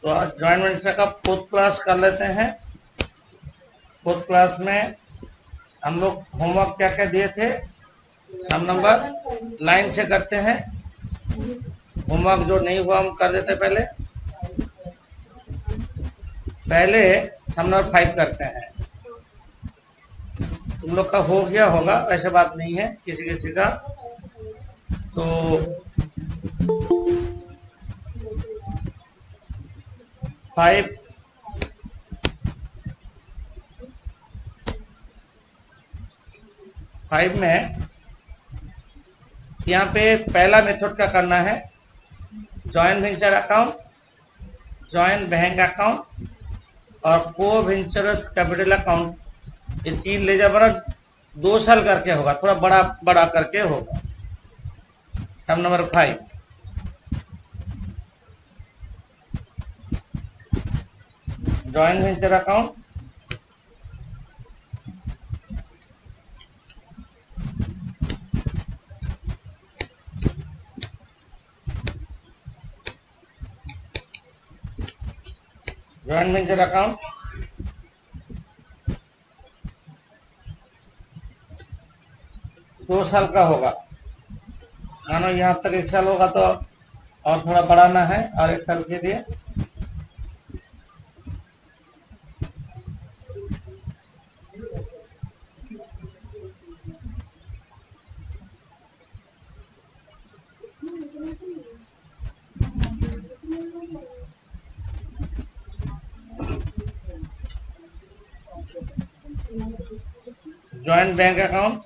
तो आज joint venture का फोर्थ क्लास कर लेते हैं। फोर्थ क्लास में हम लोग होमवर्क क्या क्या दिए थे, सम नंबर लाइन से करते हैं। होमवर्क जो नहीं हुआ हम कर देते पहले सम नंबर 5 करते हैं। तुम लोग का हो गया होगा, ऐसे बात नहीं है किसी किसी का। तो 5 में यहाँ पे पहला मेथड क्या करना है, joint venture account, joint bank account और को वेंचरस कैपिटल अकाउंट, ये 3 ले जाना 2 साल करके होगा, थोड़ा बड़ा बड़ा करके होगा। Sum number 5, joint venture account, joint venture account, दो साल का होगा। मानो यहाँ तक 1 साल होगा तो और थोड़ा बढ़ाना है और 1 साल के लिए जॉइंट बैंक अकाउंट,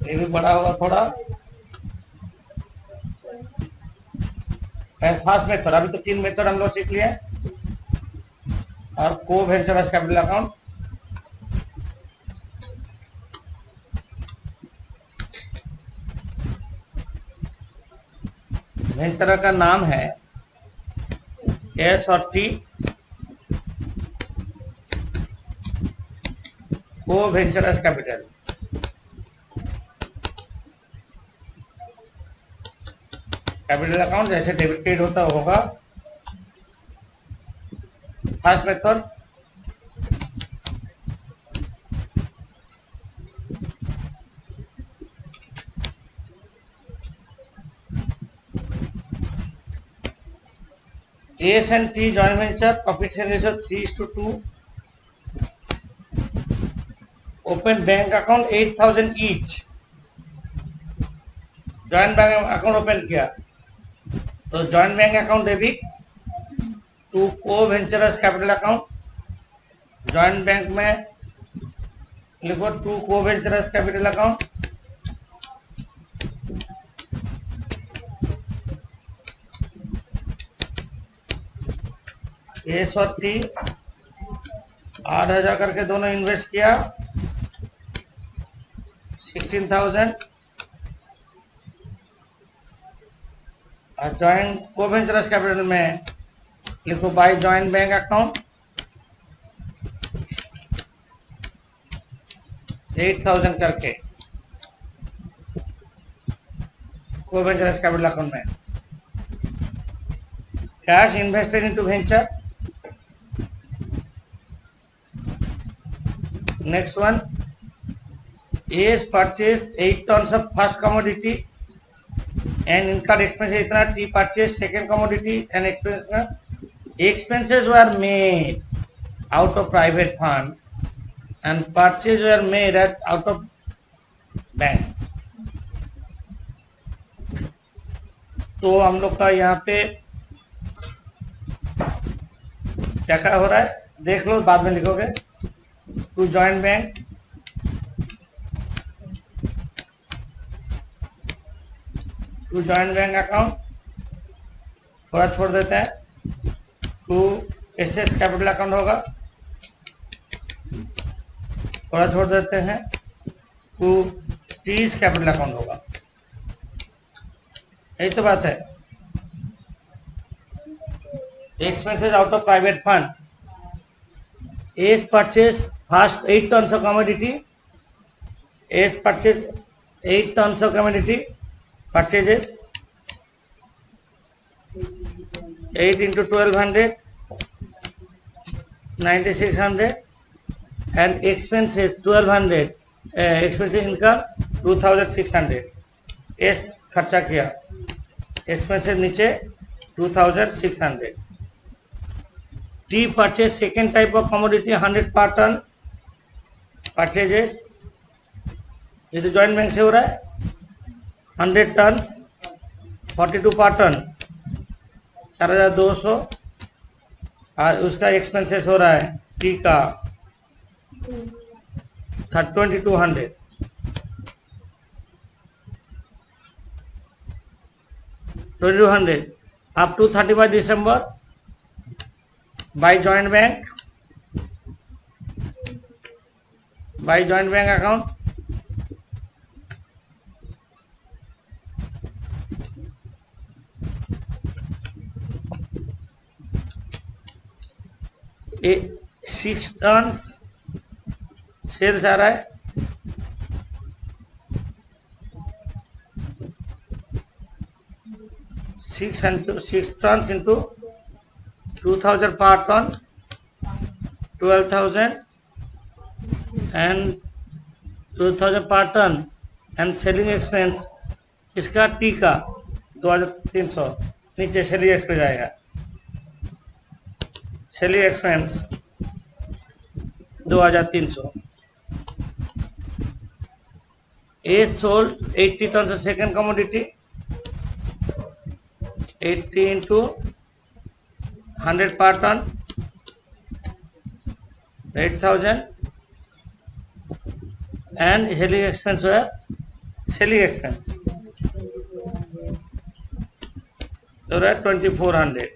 ये भी बड़ा होगा थोड़ा। फास्ट मेथड, अभी तो 3 मेथड हम लोग सीख लिए। और को वेंचरस कैपिटल अकाउंट, वेंचर का नाम है एस और T, co venturers capital. Capital account जैसे डेबिट क्रेडिट होता होगा। First method, S and T joint venture, profit share ratio 3:2, open bank account 8,000 each. Joint bank account open किया तो joint bank account debit to co venturers capital account. Joint bank में लिखो to co venturers capital account, S और T 8,000 करके दोनों invest किया, 16,000। और joint को वेंचरस कैपिटल में लिखो बाय जॉइंट बैंक अकाउंट 8,000 करके को वेंचरस कैपिटल अकाउंट में। Cash invested into venture. Next one, S purchase 8 tons of first commodity and incurred expenses इतना, T purchase second commodity and expenses were made out of private fund and purchase were made out of bank. तो हम लोग का यहाँ पे क्या क्या हो रहा है देख लो, बाद में लिखोगे। To joint bank, to joint bank account थोड़ा छोड़ देते हैं, टू एसएस कैपिटल अकाउंट होगा, थोड़ा छोड़ देते हैं, टू टीज कैपिटल अकाउंट होगा। यही तो बात है। expenses out of private fund. Ace purchase first 8 tons of commodity. Ace purchase 8 tons of commodity. Purchases 8 into 1200, 9600, and expenses 1200. Expenses income 2600. S खर्चा किया, एक्सपेंसेस नीचे 2600. T purchase second type of commodity 100 पर ton purchases, ये तो joint bank से हो रहा है. 100 टन 42 पर टन 4200, और उसका एक्सपेंसेस हो रहा है टी का 2200. up to 31 December by joint bank account. A 6 tons sales आ रहा है, 6 tons into 2000 per ton, 12,000 and 2000 per ton, and selling expense इसका टी का 2300. नीचे सेलिंग एक्सपेंस आएगा, selling expense 2300. A sold 80 tons of second commodity, 80 into 100 per ton, 8000, and selling expense were selling expense. So that 2400.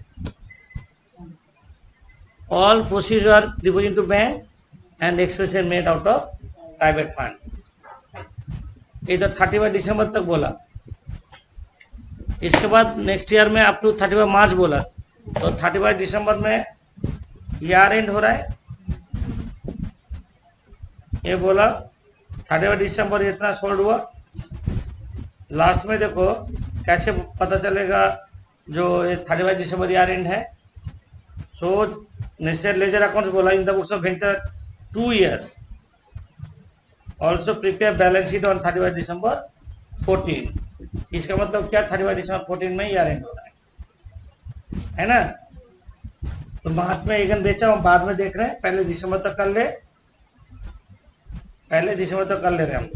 All proceeds are deposited into bank and expenses made out of private fund. इधर 31 दिसंबर तक बोला. इसके बाद next year में up to 31 मार्च बोला. तो 31 दिसंबर में year and हो रहा है, ये बोला 31 दिसंबर इतना सोल्ड हुआ. लास्ट में देखो कैसे पता चलेगा जो 31 दिसंबर ईयर एंड है. सो नेशनल लेजर अकाउंट्स बोला in the books of venture 2 years. Also prepare balance sheet on 31 दिसंबर 14. इसका मतलब क्या, 31 दिसंबर 14 में ईयर एंड हो रहा है ना. तो मार्च में एक बेचा, हम बाद में देख रहे हैं, पहले दिसंबर तक कर ले, पहले दिसंबर तक कर ले रहे हम.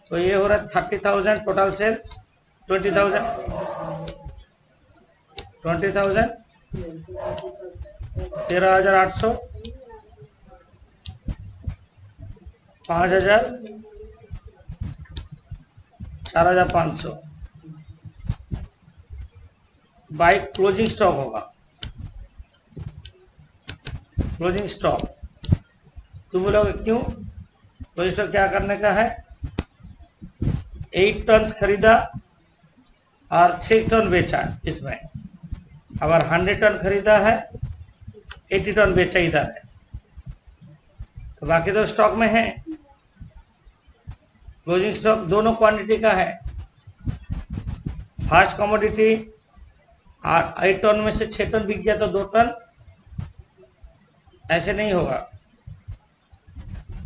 तो ये हो रहा है 30,000 total sales, 20,000 13,800, 5,000, 4,500. By closing stock होगा. क्लोजिंग स्टॉक तुम बोलोगे क्यों, क्लोजिंग स्टॉक क्या करने का है. 8 टन खरीदा और 6 टन बेचा. इसमें अगर 100 टन खरीदा है, 80 टन बेचा इधर है, तो बाकी तो स्टॉक में है. क्लोजिंग स्टॉक दोनों क्वांटिटी का है. फर्स्ट कमोडिटी 8 टन में से 6 टन बिक गया तो 2 टन, ऐसे नहीं होगा.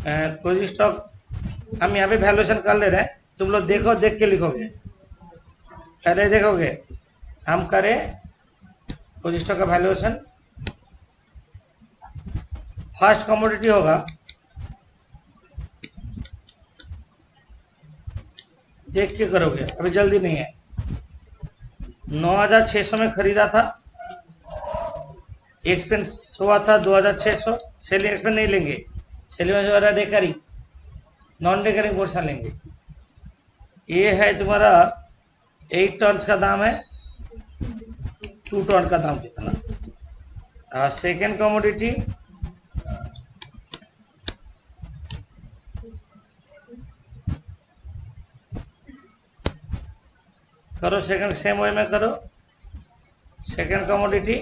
क्लोजिंग स्टॉक हम यहाँ पे वैल्यूएशन कर ले रहे हैं, तुम लोग देखो, देख के लिखोगे, पहले देखोगे. हम करें क्लोजिंग स्टॉक का वैल्यूएशन. फर्स्ट कमोडिटी होगा, देख के करोगे, अभी जल्दी नहीं है. 9,600 में खरीदा था, एक्सपेंस हुआ था 2,600. सेलिंग एक्सपेंस नहीं लेंगे, selling expense recurring, non recurring portion लेंगे. ये है तुम्हारा 8 टन का दाम है, 2 टन का दाम कितना. सेकेंड कमोडिटी करो, सेकंड सेम वे में करो. सेकंड कमोडिटी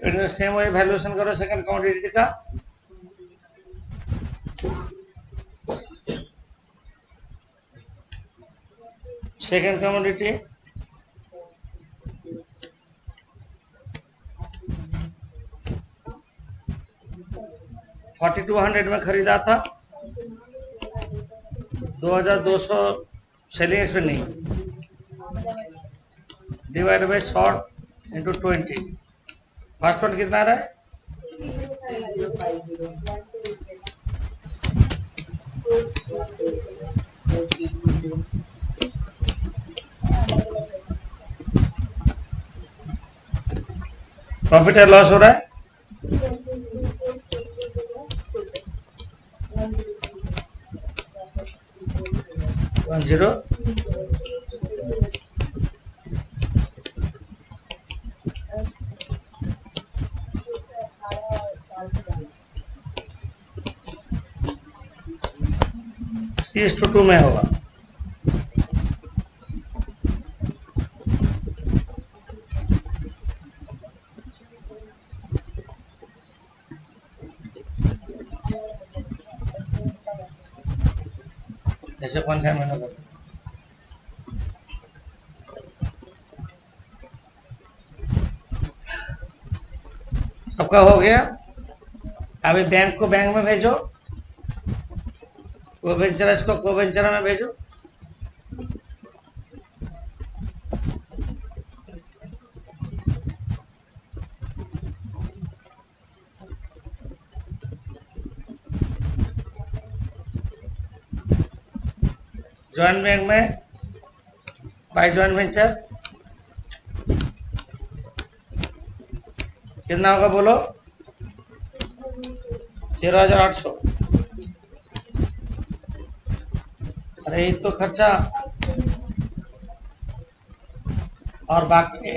सेम वही वैल्यूएशन करो सेकंड कमोडिटी का। सेकंड कमोडिटी 4200 में खरीदा था, 2200 सेलिंग एक्सपेंस नहीं, divide by short into 20। First one कितना आ रहा है? प्रॉफिट या लॉस हो रहा है? 10 3:2 में होगा। ऐसे कौन सा महीना का? सबका हो गया। अभी बैंक को बैंक में भेजो, कोवेंचरस को कोवेंचर में भेजो। जॉइंट बैंक में बाय जॉइंट वेंचर कितना होगा बोलो? 13,800। अरे ये तो खर्चा, और बाकी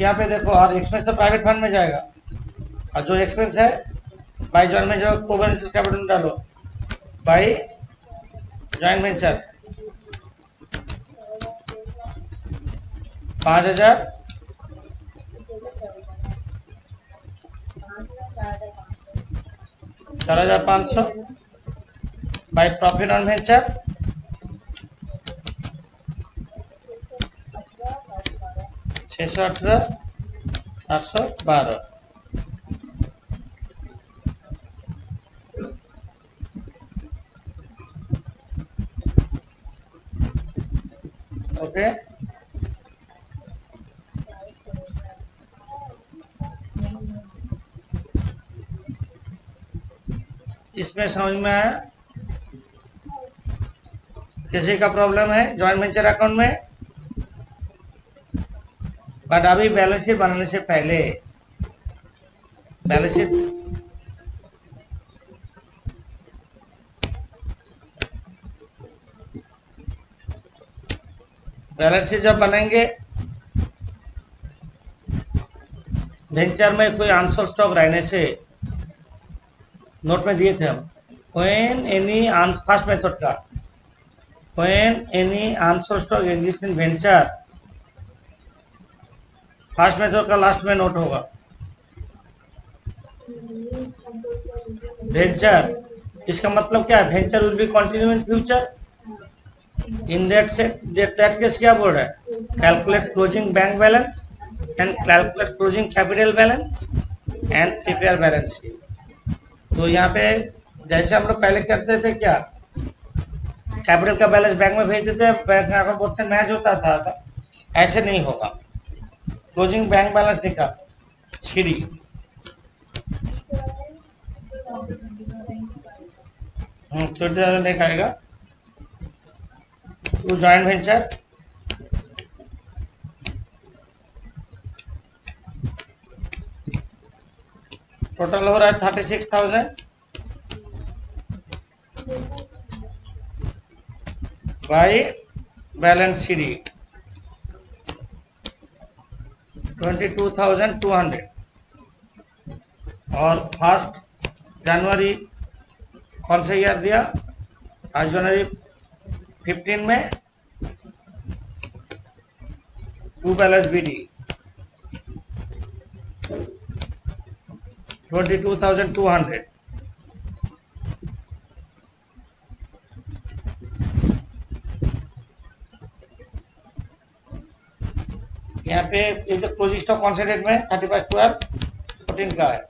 यहाँ पे देखो, और एक्सपेंस तो प्राइवेट फंड में जाएगा, और जो एक्सपेंस है बाय जॉइंट में जो कोवेंचर कैपिटल में डालो, by joint venture 5,000 4,500 by profit on venture 618 712। Okay, इसमें समझ में आया? किसी का प्रॉब्लम है जॉइंट वेंचर अकाउंट में? बट अभी बैलेंस शीट बनाने से पहले बैलेंस शीट जब बनाएंगे, वेंचर में कोई आंसर स्टॉक रहने से, नोट में दिए थे हम, when any फर्स्ट मेथड का, when any answer stock exist in venture, first method का लास्ट में नोट होगा। वेंचर, इसका मतलब क्या है? Venture will be continue in future. In that case क्या बोल रहा है? Calculate closing bank balance and calculate closing capital balance and prepare balance sheet. तो यहाँ पे जैसे हम लोग पहले करते थे, क्या कैपिटल का बैलेंस बैंक में भेज देते, बैंक का अकाउंट से मैच होता था, ऐसे नहीं होगा। क्लोजिंग बैंक बैलेंस निकाल सीडी, दिखाएगा टू जॉइंट वेंचर, टोटल हो रहा है 36,000 बाई बैलेंस सीडी 22,200। और 1 जनवरी कौन सा ईयर दिया? आज जनवरी 15 में टू बैलेंस बीडी 22,200। यहाँ पे ये जो क्लोजिंग स्टॉक कौन से डेट में 31/12/14 का है।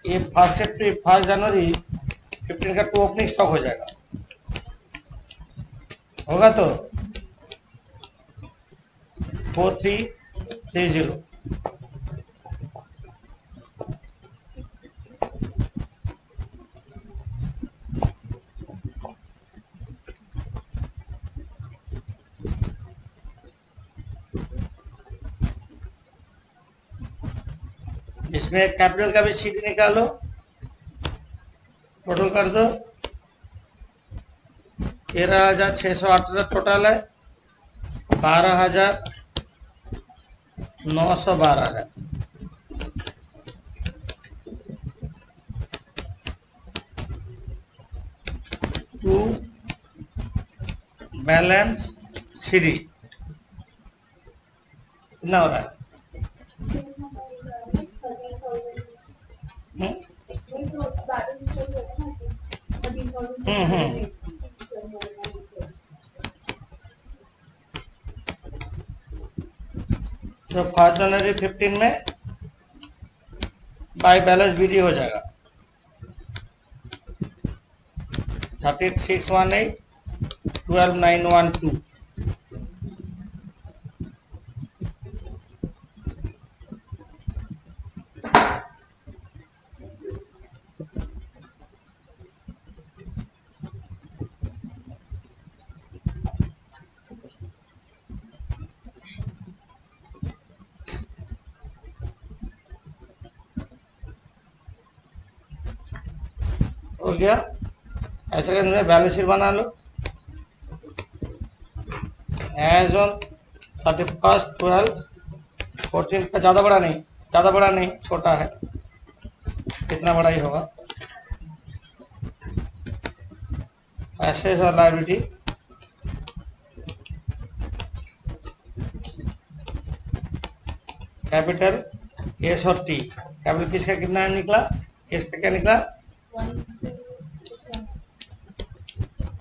ये 1 जनवरी 15 का 2 ओपनिंग स्टॉक हो जाएगा, होगा तो 4330। इसमें कैपिटल का भी शीट निकालो, टोटल कर दो। 13,618 टोटल है, 12,912 है। टू बैलेंस सीडी कितना हो रहा है? तो 1 जनवरी 15 में बाय बैलेंस बीडी हो जाएगा 3618 12912। हो गया। ऐसे करके बैलेंस शीट बना लो। एज ऑन 31/12/14 का ज़्यादा बड़ा नहीं, छोटा है, कितना बड़ा ही होगा। एसेट्स और लायबिलिटी, कैपिटल एस और टी। कैपिटल किसका कितना निकला, एस का क्या निकला,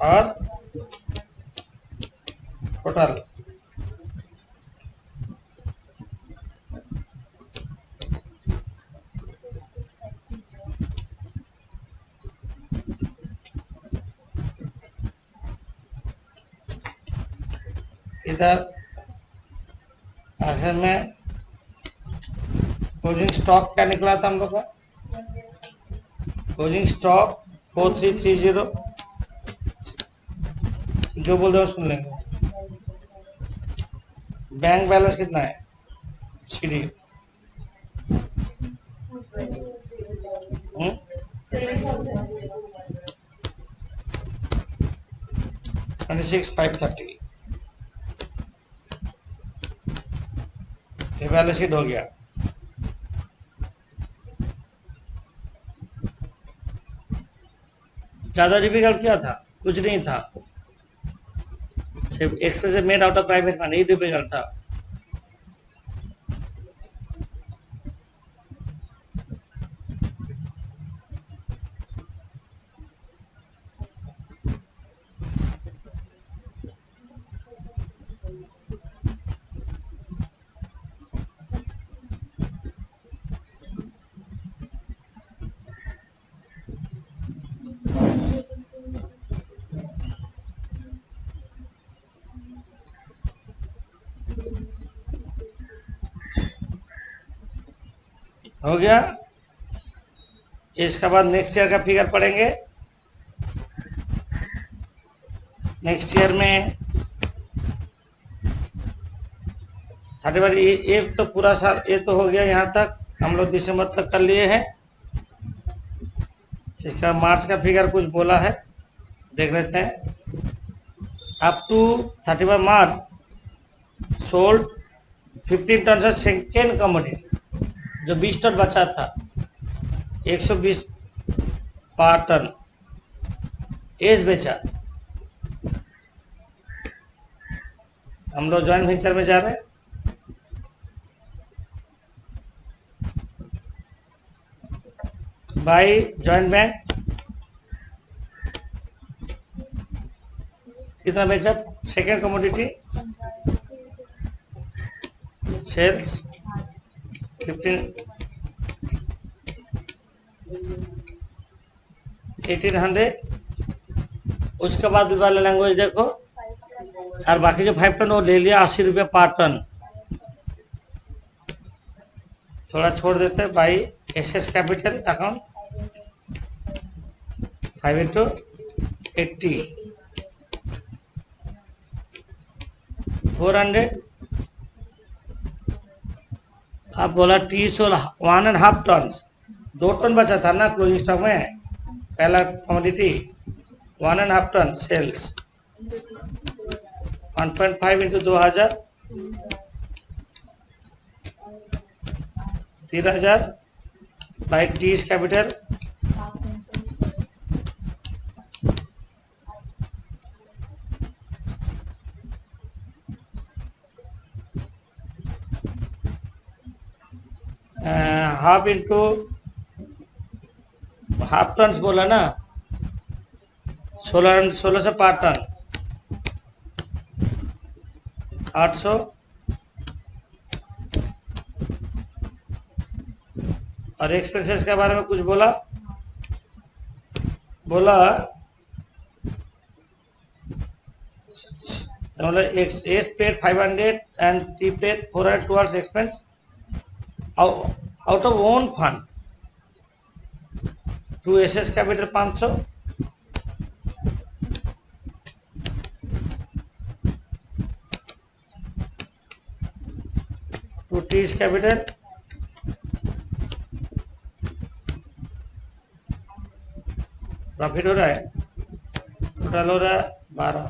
और टोटल इधर ऐसे में क्लोजिंग स्टॉक क्या निकला था हम लोग का, क्लोजिंग स्टॉक 4330। जो बोल रहे हो सुन लेंगे। बैंक बैलेंस कितना है, सीडी 26,530। ये बैलेंस शीट हो गया। ज्यादा डिफिकल्ट क्या था, कुछ नहीं था, सिर्फ expenses made out of private fund, यही डिफिकल्ट था। हो गया। इसके बाद नेक्स्ट ईयर का फिगर पढ़ेंगे। नेक्स्ट ईयर में 31 ये तो पूरा साल ये तो हो गया, यहाँ तक हम लोग दिसंबर तक कर लिए हैं। इसका मार्च का फिगर कुछ बोला है, देख लेते हैं। Up to 31 March sold 15 ton second commodity, जो 20 टन बचा था 120 पर टन एज बेचा। हम लोग ज्वाइंट वेंचर में जा रहे हैं। बाई जॉइंट बैंक कितना बेचा? Second commodity sales 1800। उसके बाद वाला लैंग्वेज देखो, और बाकी जो 5 टन वो ले लिया 80 रुपये पर टन। थोड़ा छोड़ देते हैं। By SS capital account 5 × 80 400। अब बोला टी सोल 1.5 टन, 2 टन बचा था ना क्लोजिंग स्टॉक में, पहला commodity 1.5 ton sales 1.5 × 2000 3000 by T capital half into half ton बोला ना, 1600 पर टन 800। और एक्सपेंसेस के बारे में कुछ बोला मतलब S paid 500 and T paid 400 towards expense out of own fund to SS capital 500 to T capital profit हो रहा है, टोटल हो रहा है 12।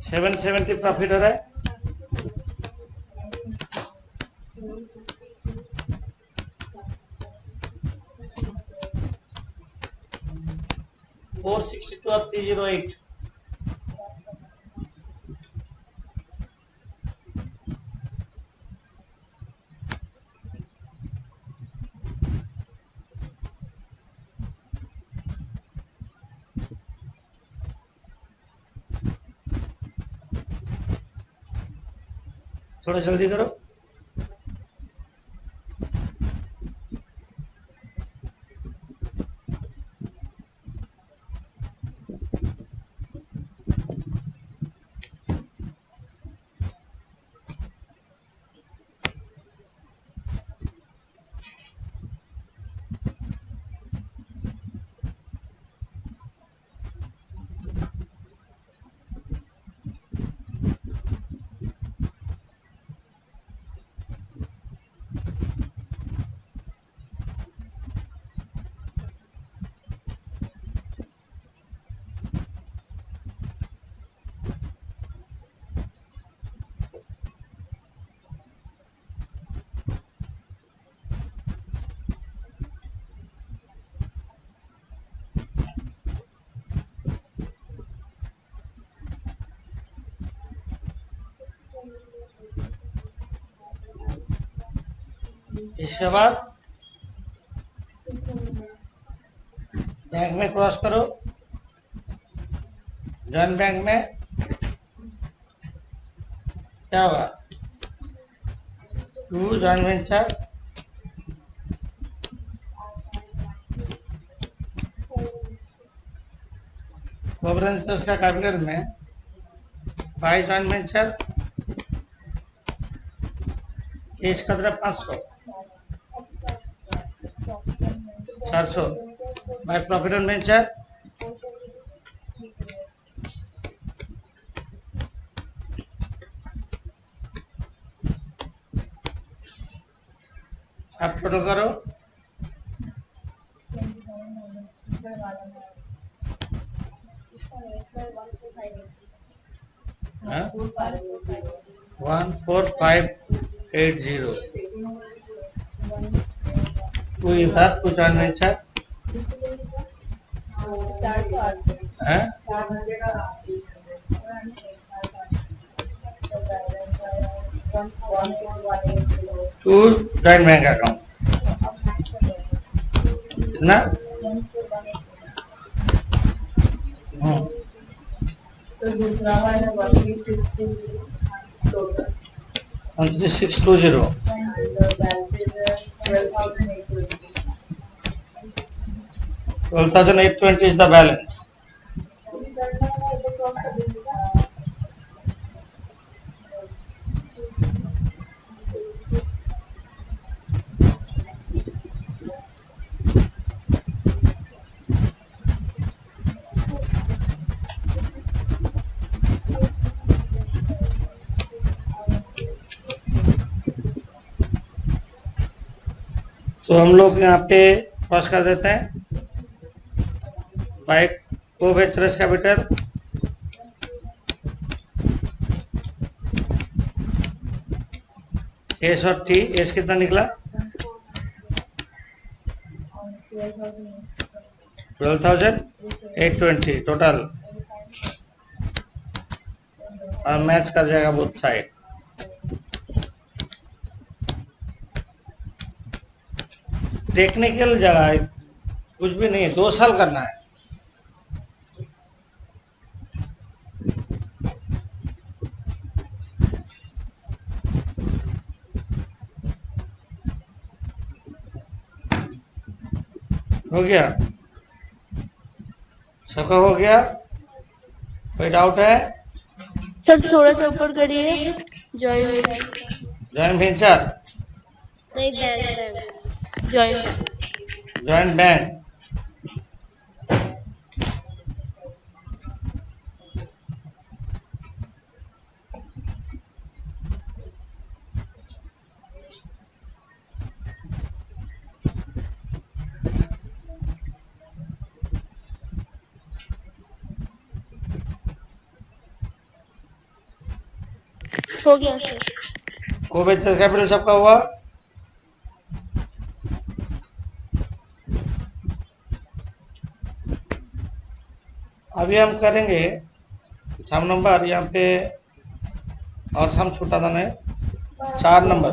770 प्रॉफिट हो रहा है। $462 और 308। थोड़ा जल्दी करो। इसके बाद बैंक में क्रॉस करो। जन बैंक में क्या हुआ? 2 जॉइंट वेंचर कोबरेंस का कैपिटल में बाई जॉइंट वेंचर केस कदर 500 400 बाई प्रॉफिट ऑन वेंचर आप टोटल करो। हाँ? 14580 टू इधर to joint venture 400 to joint bank account कितना? तो दूसरा वाला 13,620 13,620 12,820 is the balance. तो हम लोग यहाँ पे पास कर देते हैं बाय कोवेचरस कैपिटल एस और टी। एस कितना निकला? 12,820 टोटल, और मैच कर जाएगा बोथ साइड। टेक्निकल जगह है, कुछ भी नहीं, 2 साल करना है। हो गया? सबका हो गया? कोई डाउट है? सर थोड़ा सा ऊपर करिए। जॉइंट वेंचर नहीं, बैंक जॉइंट बैंक। हो गया सर। कोवेचरस कैपिटल सबका हुआ? अभी हम करेंगे सम नंबर यहाँ पे, और सम छूटा था नहीं, 4 नंबर।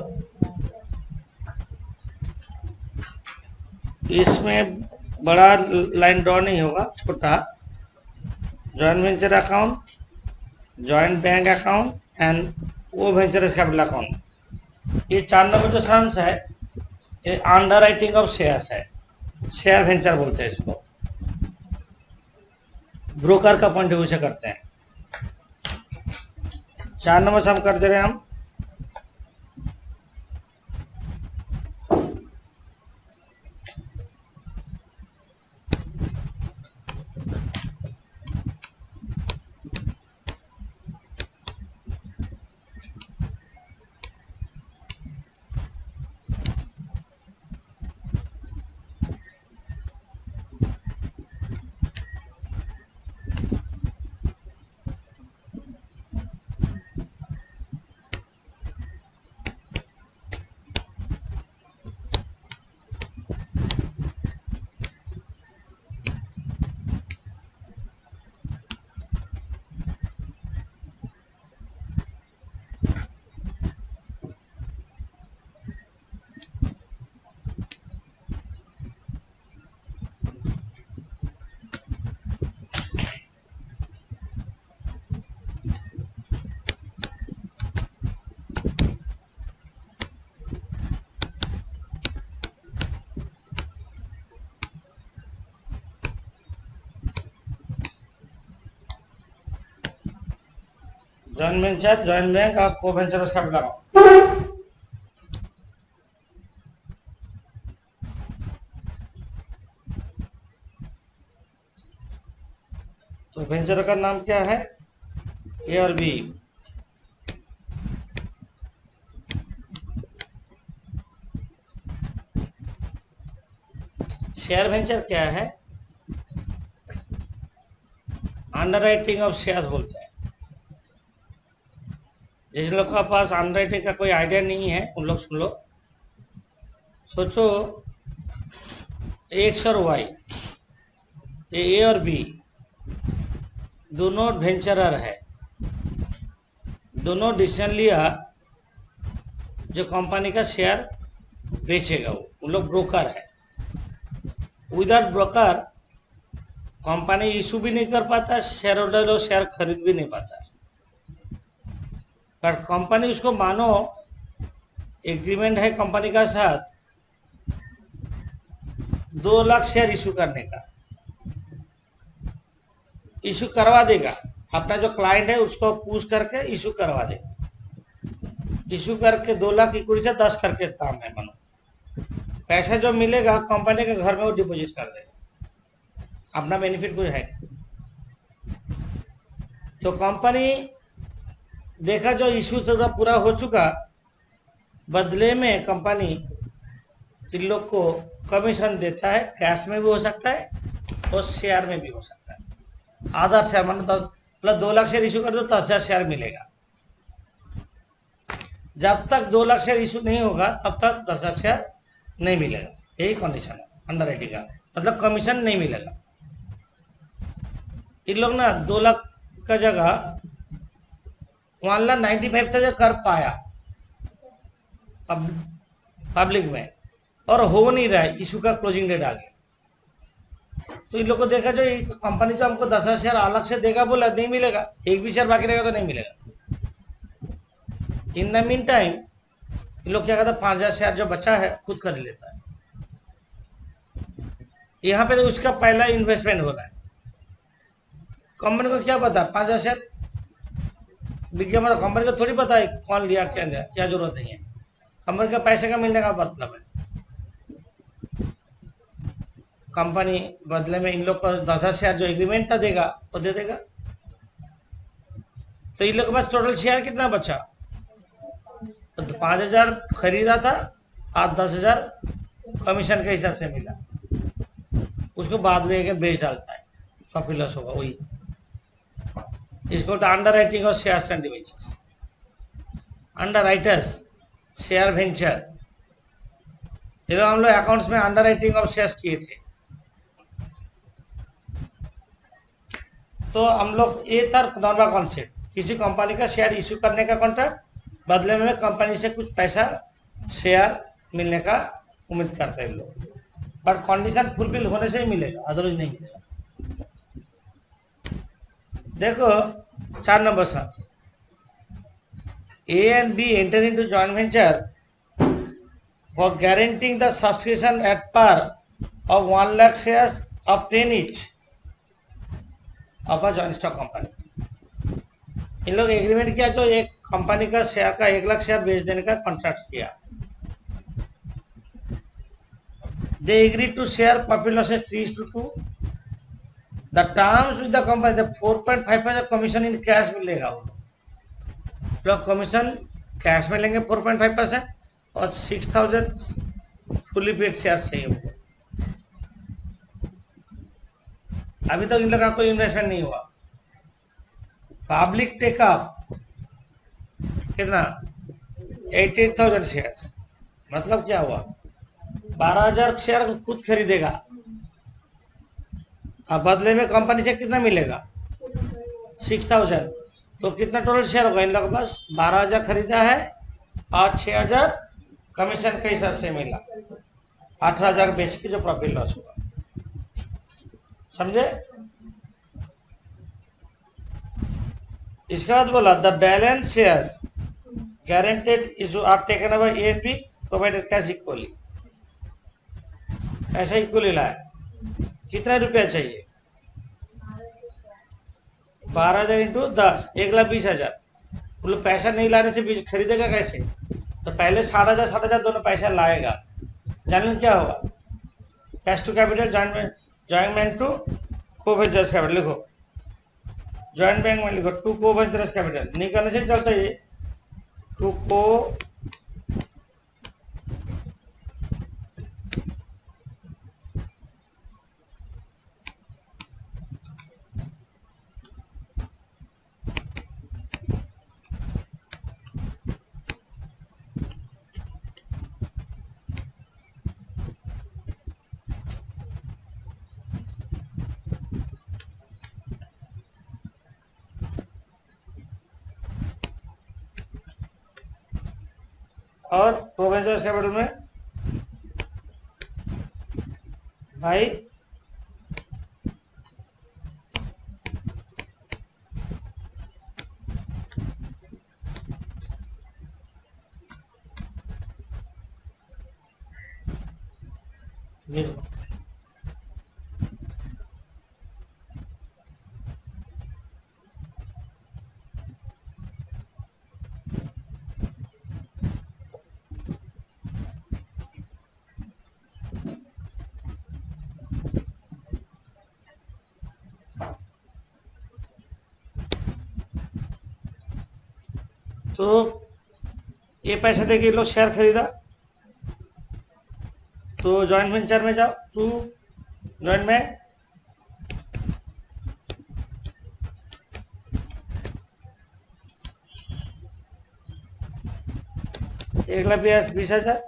इसमें बड़ा लाइन ड्रॉ नहीं होगा, छोटा। Joint venture account, joint bank account and वो वेंचरस कैपिटल अकाउंट। ये 4 नंबर जो सम्स है ये अंडर राइटिंग ऑफ शेयर्स है, शेयर वेंचर बोलते हैं इसको। ब्रोकर का पॉइंट ऑफ व्यू से करते हैं। 4 नंबर सम कर दे रहे हैं हम। जॉइंट वेंचर, जॉइंट बैंक और को वेंचरस कैपिटल अकाउंट। तो वेंचर का नाम क्या है? ए और बी। शेयर वेंचर क्या है? अंडर राइटिंग ऑफ शेयर्स बोलते हैं। जिन लोग का पास अंडर राइटिंग का कोई आइडिया नहीं है उन लोग सुन लो। सोचो एक्स और वाई, ये ए और बी दोनों वेंचरर है। दोनों डिसीजन लिया जो कंपनी का शेयर बेचेगा, वो उन लोग ब्रोकर है। विदाउट ब्रोकर कंपनी इशू भी नहीं कर पाता, शेयर होल्डर लोग शेयर खरीद भी नहीं पाता। पर कंपनी उसको मानो एग्रीमेंट है कंपनी का साथ 2 लाख शेयर इशू करने का, इशू करवा देगा। अपना जो क्लाइंट है उसको पूछ करके इशू करवा देगा। इशू करके 2 लाख इक्विटी से 10 करके काम है मानो। पैसा जो मिलेगा कंपनी के घर में वो डिपॉजिट कर देगा, अपना बेनिफिट कुछ है। तो कंपनी देखा जो इशू पूरा हो चुका, बदले में कंपनी इन लोग को कमीशन देता है। कैश में भी हो सकता है और शेयर में भी हो सकता है। आधा शेयर मतलब 2 लाख शेयर इशू कर दो तो 10,000 शेयर मिलेगा। जब तक 2 लाख शेयर इशू नहीं होगा तब तक 10,000 शेयर नहीं मिलेगा। यही कंडीशन है अंडर राइटिंग का, मतलब कमीशन नहीं मिलेगा। इन लोग ना 2 लाख का जगह 1,95,000 कर पाया पब्लिक में, और हो नहीं रहा है, इशू का क्लोजिंग डेट आ गया। तो इन लोग को देखा जो कंपनी जो हमको 10,000 शेयर अलग से देगा बोला, नहीं मिलेगा। एक भी शेयर बाकी रहेगा तो नहीं मिलेगा। In the mean time in लोग क्या कहता है, 5,000 शेयर जो बचा है खुद खरीद लेता है। यहाँ पे तो उसका पहला इन्वेस्टमेंट हो रहा है। कंपनी को क्या पता 5,000 शेयर बिक मतलब कंपनी को थोड़ी पता है कौन लिया क्या लिया, क्या जरूरत नहीं है। कंपनी का पैसे का मिलने का मतलब है। कंपनी बदले में इन लोग को 10,000 शेयर जो एग्रीमेंट था देगा वो दे देगा। तो इन लोग के पास टोटल शेयर कितना बचा, तो 5,000 खरीदा था और 10,000 कमीशन के हिसाब से मिला। उसको बाद में बेच डालता है, प्रॉफिट लॉस होगा वही। इसको अंडर राइटिंग और share and debentures. Under writers share venture, ये हम लोग अकाउंट्स में अंडर राइटिंग और शेयर किए थे। तो हम लोग ये था नॉर्मल कॉन्सेप्ट, किसी कंपनी का शेयर इश्यू करने का कॉन्ट्रैक्ट, बदले में कंपनी से कुछ पैसा शेयर मिलने का उम्मीद करते हैं लोग, पर कंडीशन फुलफिल होने से ही मिलेगा, अदरवाइज नहीं मिलेगा। देखो 4 नंबर शब्द, A and B enter into joint venture for guaranteeing the subscription at par of 1 lakh shares of 10 each of a joint stock company। इन लोग एग्रीमेंट किया जो एक कंपनी का शेयर का 1 लाख शेयर बेच देने का कॉन्ट्रैक्ट किया। They agreed to share profit losses 3:2। The terms with the company, the 4.5% commission in cash मिलेगा। वो लोग कमीशन कैश में लेंगे 4.5% और 6,000 फुली पेड शेयर चाहिए उनको। अभी तक इन लोग का कोई इन्वेस्टमेंट नहीं हुआ। पब्लिक टेकअप कितना 88,000 शेयर्स, मतलब क्या हुआ 12,000 शेयर को खुद खरीदेगा, अब बदले में कंपनी से कितना मिलेगा 6,000। तो कितना टोटल शेयर होगा इन लोगों के पास, 12,000 खरीदा है और 6,000 कमीशन के हिसाब से मिला, 18,000 बेच के जो प्रॉफिट लॉस हुआ। समझे? इसके बाद बोला the balance shares guaranteed issue are taken by A and B provided cash equally. ऐसा इक्वली लाया, कितना रुपया चाहिए 12,000 इंटू 10, 1,20,000। मतलब पैसा नहीं लाने से बीज खरीदेगा कैसे, तो पहले 7,000 दोनों पैसा लाएगा। जानने क्या होगा, cash to capital joint to coventures capital लिखो, जॉइंट बैंक में लिखो टू को वेंचर्स कैपिटल, नहीं करने से चलता है टू को और प्रोवेंचर्स कैपिटल में भाई ये लो। तो ये पैसे देके ये लोग शेयर खरीदा, तो जॉइंट वेंचर में जाओ, टू जॉइंट में एक लाख 20,000,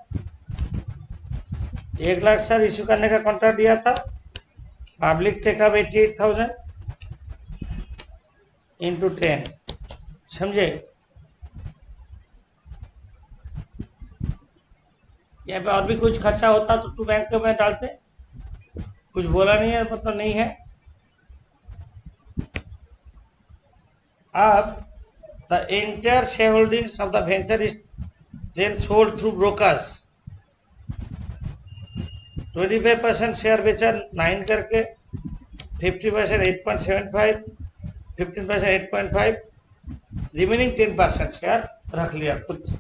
1,00,000 सर इश्यू करने का कॉन्ट्रैक्ट दिया था, पब्लिक टेकअप 88,000 इंटू 10, समझे। यहाँ पे और भी कुछ खर्चा होता तो टू बैंक में डालते, कुछ बोला नहीं है, मतलब नहीं है। अब the entire share holdings of the venture is then sold through brokers. 25% share बेचा 9 करके, 50% 8.75, 15% 8.5, रिमेनिंग 10% शेयर रख लिया, कुछ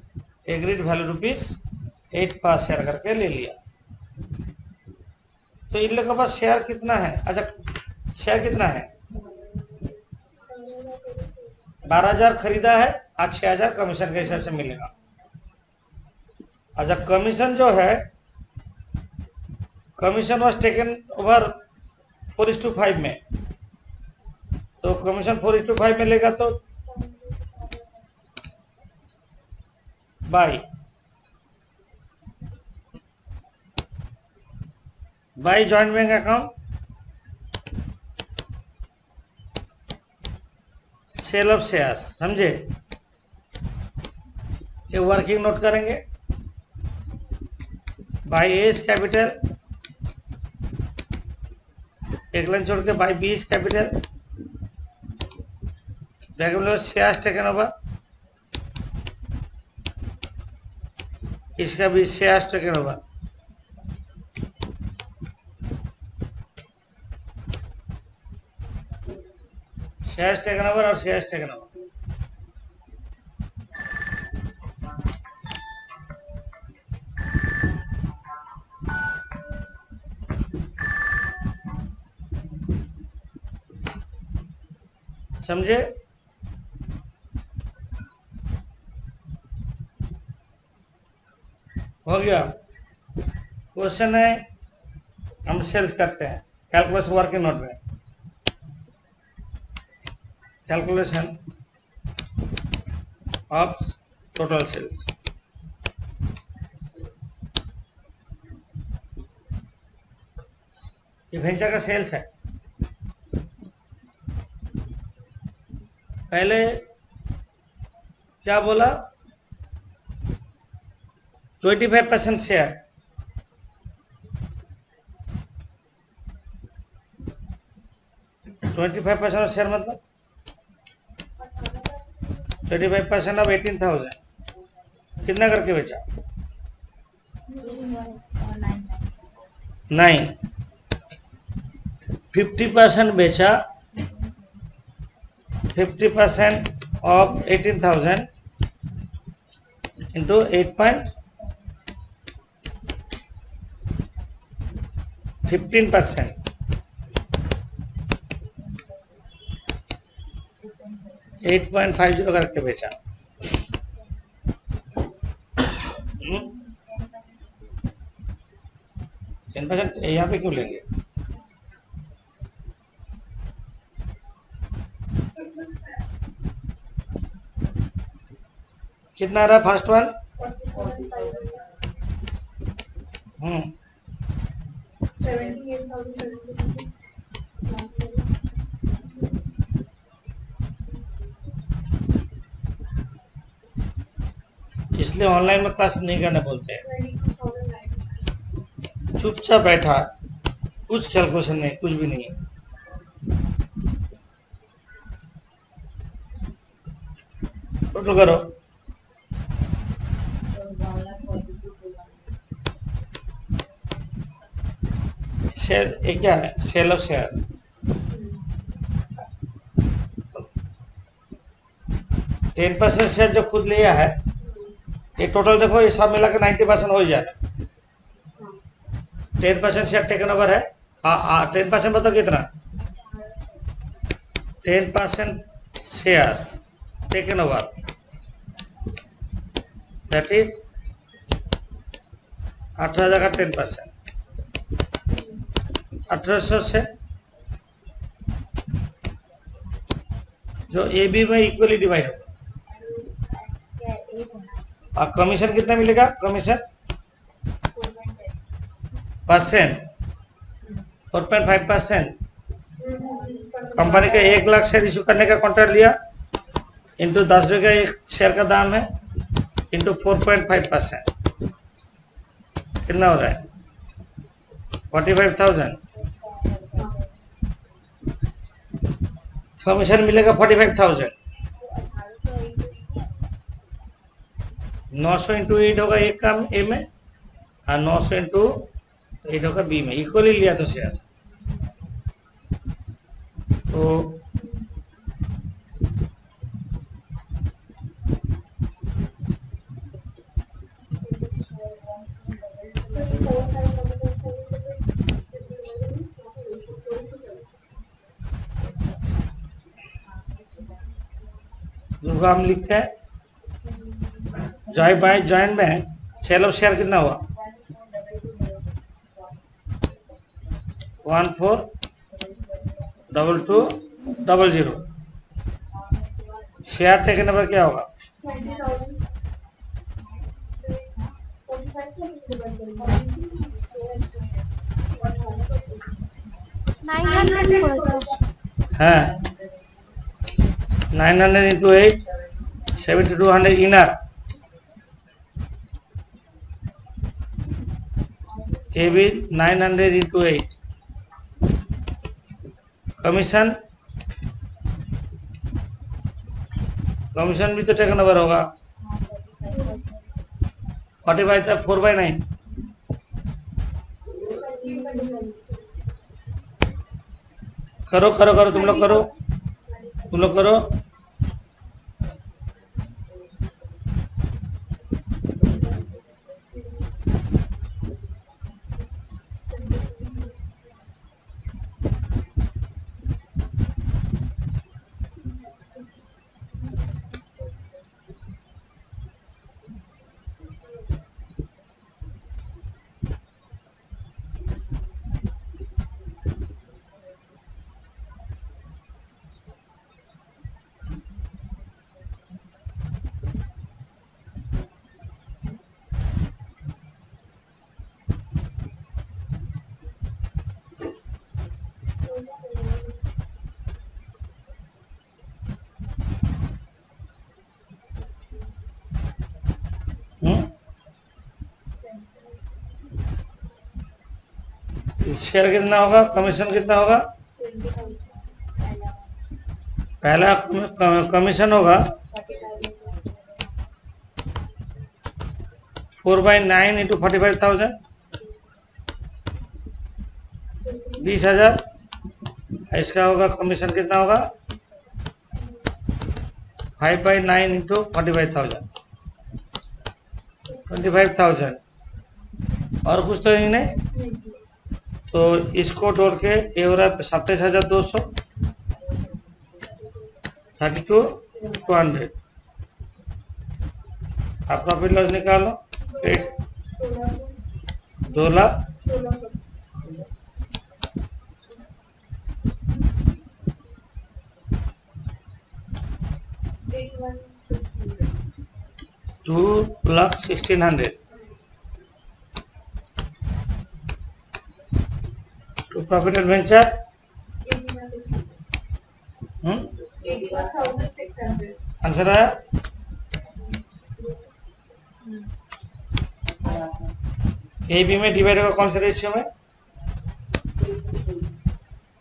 एग्रीड वैल्यू ₹8 पर शेयर करके ले लिया। तो इन लोगों के पास शेयर कितना है? अच्छा, शेयर कितना है? 12,000 खरीदा है, आज 6,000 कमीशन के हिसाब से मिलेगा। अच्छा, कमीशन जो है, कमीशन वॉज टेकन ओवर 4:5 में, तो कमीशन 4:5 में लेगा तो by joint bank account sale of shares, समझे। ये वर्किंग नोट करेंगे, बाई एस कैपिटल, एक लाइन छोड़ के by B capital, shares taken over, इसका भी shares taken over. Shares taken over और शेयर्स टेकन ओवर। समझे। हो गया। क्वेश्चन है, हम सेल्स करते हैं, कैलकुलेशन वर्किंग नोट में, कैलकुलेशन ऑफ टोटल सेल्स। ये वेंचर का सेल्स है। पहले क्या बोला? 25% शेयर, शेयर मतलब 25% ऑफ 18,000 कितना करके बेचा? 9। 50% बेचा, 50% of 18,000 into 8.15%, 8.50 करके बेचा। 10% यहाँ पे क्यों लेंगे? कितना रहा फर्स्ट वन? 78,000। इसलिए ऑनलाइन में क्लास नहीं करने बोलते हैं। चुपचाप बैठा, कुछ कैलकुलेशन नहीं, कुछ भी नहीं। टोटल करो। शेयर ये क्या है? Cell of share. 10% शेयर जो खुद लिया है, ये टोटल देखो, ये सब मिला के 90% हो जाएगा। 10% शेयर टेकन ओवर है। 10% बताओ कितना? 10% shares taken over, that is 18,000 का 10%, 1800 से जो ए बी में इक्वली डिवाइड होगा। और कमीशन कितना मिलेगा? Commission percent 4.5%। कंपनी के 1 लाख शेयर इशू करने का कॉन्ट्रैक्ट लिया, इंटू 10 रुपये का एक शेयर का दाम है, इंटू 4.5%, कितना हो रहा है? 45,000। कमीशन मिलेगा 45,000। 900 इंटू 8 होगा एक काम ए में, और 900 इंटू 8 होगा बी में। इक्वली लिया तो शेयर्स, तो जो हम लिखते हैं जॉइंट में सेल ऑफ शेयर कितना हुआ? 142200। शेयर टेकन ओवर क्या होगा? 900 हाँ, 900 इंटू 8, 7200 इनर। A B 900 into 8। कमीशन भी तो टेकन ओवर होगा। 45 था 4/9। करो करो करो, तुम लोग करो। 20 शेयर कितना होगा? कमीशन कितना होगा? पहला कमीशन होगा 4/9 इंटू 45,000, 20,000। इसका होगा कमीशन कितना होगा? 5/9 इंटू 45,000, 25,000। और कुछ तो नहीं। तो इसको जोड़ के ये हो रहा है 27,200, 32,200। आप प्रॉफिट लॉस निकालो। 2 lakh 2,16,000 to profit and venture 81,600। Answer आया? ए बी में डिवाइड होगा कौन से रेशियो में?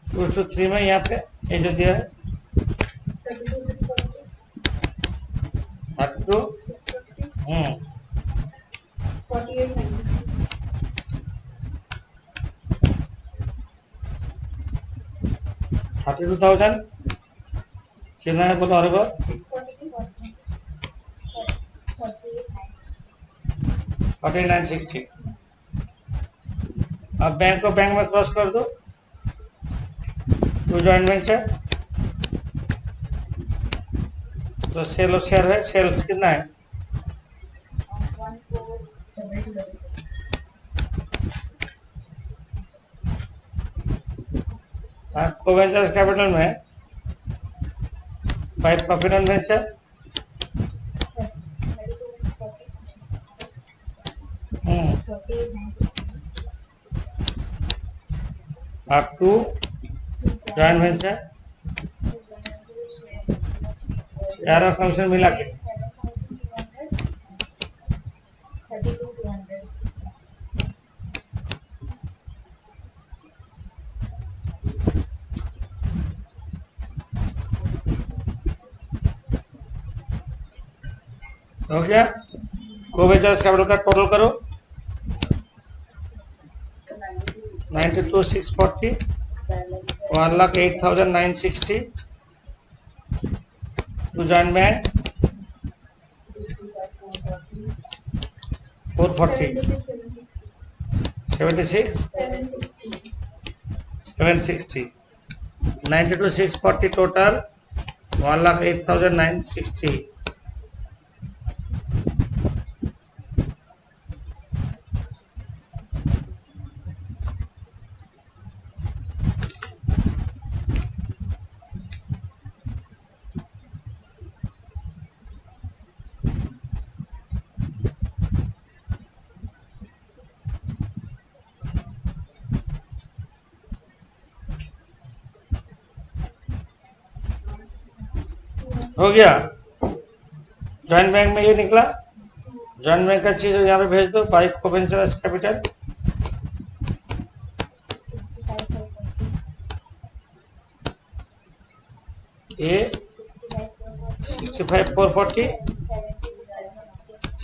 2:3 में। यहाँ पे ये जो दिया है 32 32,000 कितना है बोलो? और 49,60। अब बैंक को बैंक में क्रॉस कर दो। टू जॉइंट वेंचर तो सेल और शेयर है। सेल्स कितना है? 1 को-वेंचर्स कैपिटल में 5 प्रॉफिट एंड वेंचर और 2 जॉइंट वेंचर शेयर और कमीशन मिला के हो गया। को-वेंचर्स कैपिटल का टोटल करो 92,640, 1,08,960। To joint bank 440, 76, 760, 92,640 total 1,08,960। हो गया। जॉइंट बैंक में ये निकला। जॉइंट बैंक का चीज यहाँ पे भेज दो। By co ventures capital A 65,440,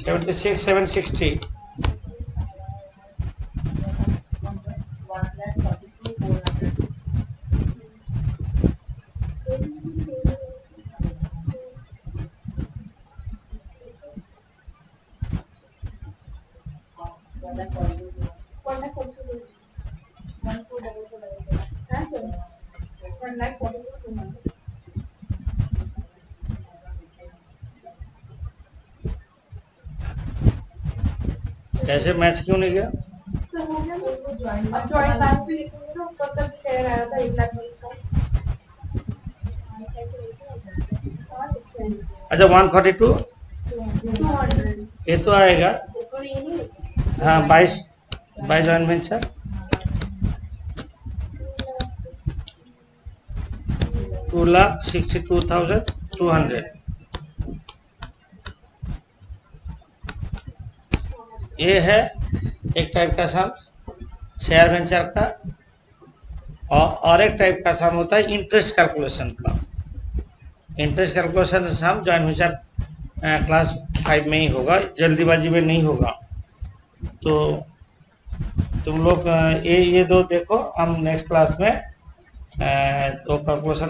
76,760। कैसे मैच क्यों नहीं गया? जॉइंट बैंक पे लिखूंगी तो कब तक शेयर आया था 1,20,000 का। अच्छा 142 200 ये तो आएगा। और ये नहीं हाँ 22 जॉइंट वेंचर 2,62,200। ये है एक टाइप का सम शेयर वेंचर का। और एक टाइप का सम होता है इंटरेस्ट कैलकुलेशन का। इंटरेस्ट कैलकुलेशन सम जॉइंट वेंचर क्लास 5 में ही होगा, जल्दीबाजी में नहीं होगा। तो तुम लोग ये दो देखो, हम नेक्स्ट क्लास में तो कैलकुलेशन